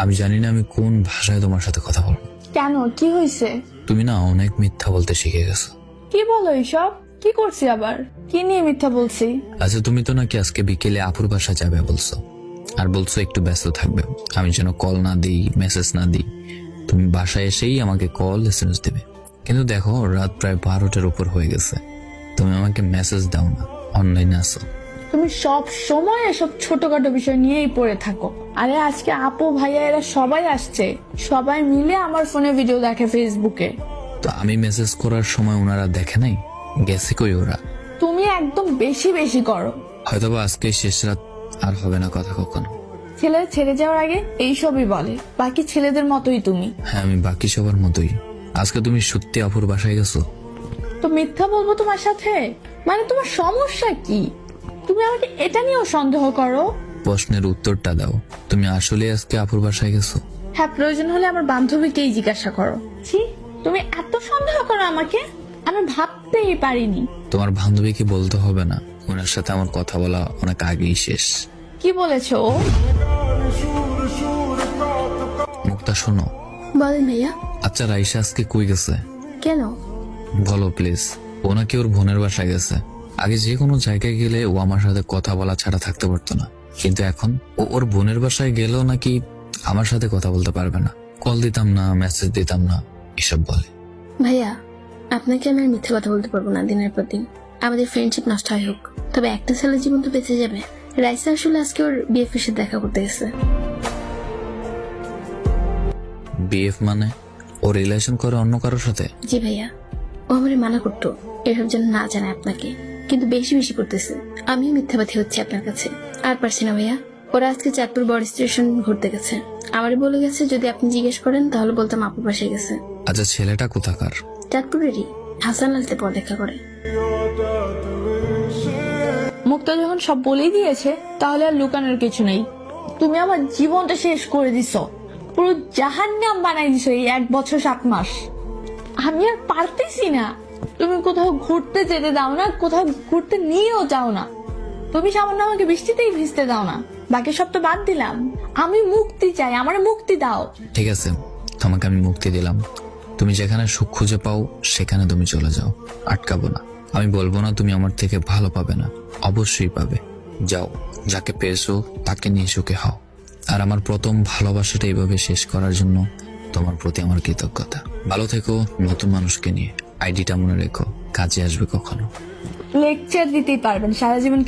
আমি জানি না আমি কোন ভাষায় তোমার সাথে কথা বলবো। কেন, কি হয়েছে? তুমি না অনেক মিথ্যা বলতে শিখে গেছো। কি বলো এইসব? কি করছি আবার? কি নিয়ে মিথ্যা বলছি? আচ্ছা, তুমি তো নাকি আজকে বিকেলে আপুর বাসা যাবে বলছো, আর বলছো একটু ব্যস্ত থাকবে, আমি যেন কল না দিই, মেসেজ না দিই। তুমি বাসায় এসেই আমাকে কল এসএমএস দেবে, কিন্তু দেখো রাত প্রায় 12টার উপর হয়ে গেছে, তুমি আমাকে মেসেজ দাও না, অনলাইনে আসো। তুমি সব সময় এসব ছোটখাটো বিষয় নিয়েই পড়ে থাকো। আরে আজকে আপু ভাইয়া এরা সবাই আসছে, সবাই মিলে আমার ফোনে ভিডিও দেখে ফেসবুকে। তো আমি মেসেজ করার সময় ওনারা দেখে নাই? গেছে কই ওরা? তুমি একদম বেশি বেশি করো। হয়তোবা আজকে শেষ রাত, আর হবে না কথা কখনো। ছেলে ছেড়ে যাওয়ার আগে এইসবই বলে, বাকি ছেলেদের মতোই তুমি। হ্যাঁ, আমি বাকি সবার মতোই। আজকে তুমি সত্যি আপুর বাসায় গেছো? তো মিথ্যা বলবো তোমার সাথে? মানে তোমার সমস্যা কি? তুমি আমাকে এটা নিয়েও সন্দেহ করো? প্রশ্নের উত্তরটা দাও, তুমি আসলে আজকে আপুর বাসায় গেছো? হ্যাঁ, প্রয়োজন হলে আমার বান্ধবীকেই জিজ্ঞাসা করো। ছি, তুমি এত সন্দেহ করো আমাকে, আমি ভাবতেই পারিনি। তোমার বান্ধবীকে বলতে হবে না, ওনার সাথে আমার কথা বলা অনেক আগেই শেষ। কি বলেছো ও? মুক্তা শোনো। বলেন ভাইয়া। আচ্ছা, রাইসা আজকে কই গেছে? কেন? বলো প্লিজ। ও নাকি ওর বোনের বাসায় গেছে। আগে যে কোনো জায়গায় গেলে ও আমার সাথে কথা বলা ছাড়া থাকতে পারতো না, কিন্তু এখন ও ওর বোনের বাসায় গেলেও নাকি আমার সাথে কথা বলতে পারবে না। কল দিতাম না, মেসেজ দিতাম না, এসব বলে। ভাইয়া, আপনাকে আমি আর মিথ্যে কথা বলতে পারবো না দিনের পর দিন। আমাদের ফ্রেন্ডশিপ নষ্ট হয় হোক, তবে একটা ছেলের জীবন তো বেঁচে যাবে। রাইসা আসলে আজকে ওর বিএফ এর সাথে দেখা করতে গেছে। বিএফ মানে ও রিলেশন করে অন্য কারোর সাথে? জি ভাইয়া, ও আমারে মানা করতো এসব যেন না জানে আপনাকে, কিন্তু বেশি বেশি করতেছে। আমিও মিথ্যাবাদী হচ্ছে আপনার কাছে। আর পারছি না ভাইয়া। ওরা আজকে চাঁদপুর বড় স্টেশন ঘুরতে গেছে। আমারে বলে গেছে যদি আপনি জিজ্ঞেস করেন তাহলে বলতাম আপুর বাসায় গেছে। আচ্ছা, ছেলেটা কোথাকার? চাঁদপুরেরই, হাসান আলতে পড়ালেখা করে। মুক্তা যখন সব বলেই দিয়েছে, তাহলে আর লুকানোর কিছু নেই। তুমি আমার জীবনটা শেষ করে দিছো, পুরো জাহান্নাম বানাই দিছো এই 1 বছর 7 মাস। আমি আর পারতেছি না। তুমি কোথাও ঘুরতে যেতে দাও না, কোথাও ঘুরতে নিয়েও যাও না। তুমি সামান্য আমাকে বৃষ্টিতেই ভিজতে দাও না, বাকি সব তো বাদ দিলাম। আমি মুক্তি চাই, আমার মুক্তি দাও। ঠিক আছে, তোমাকে আমি মুক্তি দিলাম। তুমি যেখানে সুখ খুঁজে পাও সেখানে তুমি চলে যাও, আটকাবো না। আমি বলবো না তুমি আমার থেকে ভালো পাবে না, অবশ্যই পাবে। যাও, যাকে পেয়েছো তাকে নিয়ে সুখে হও। আর আমার প্রথম ভালোবাসাটা এইভাবে শেষ করার জন্য তোমার প্রতি আমার কৃতজ্ঞতা। ভালো থেকো নতুন মানুষকে নিয়ে। আইডিটা মনে রেখো, কাজে আসবে কখনো। লেকচার দিতেই পারবেন সারা জীবন।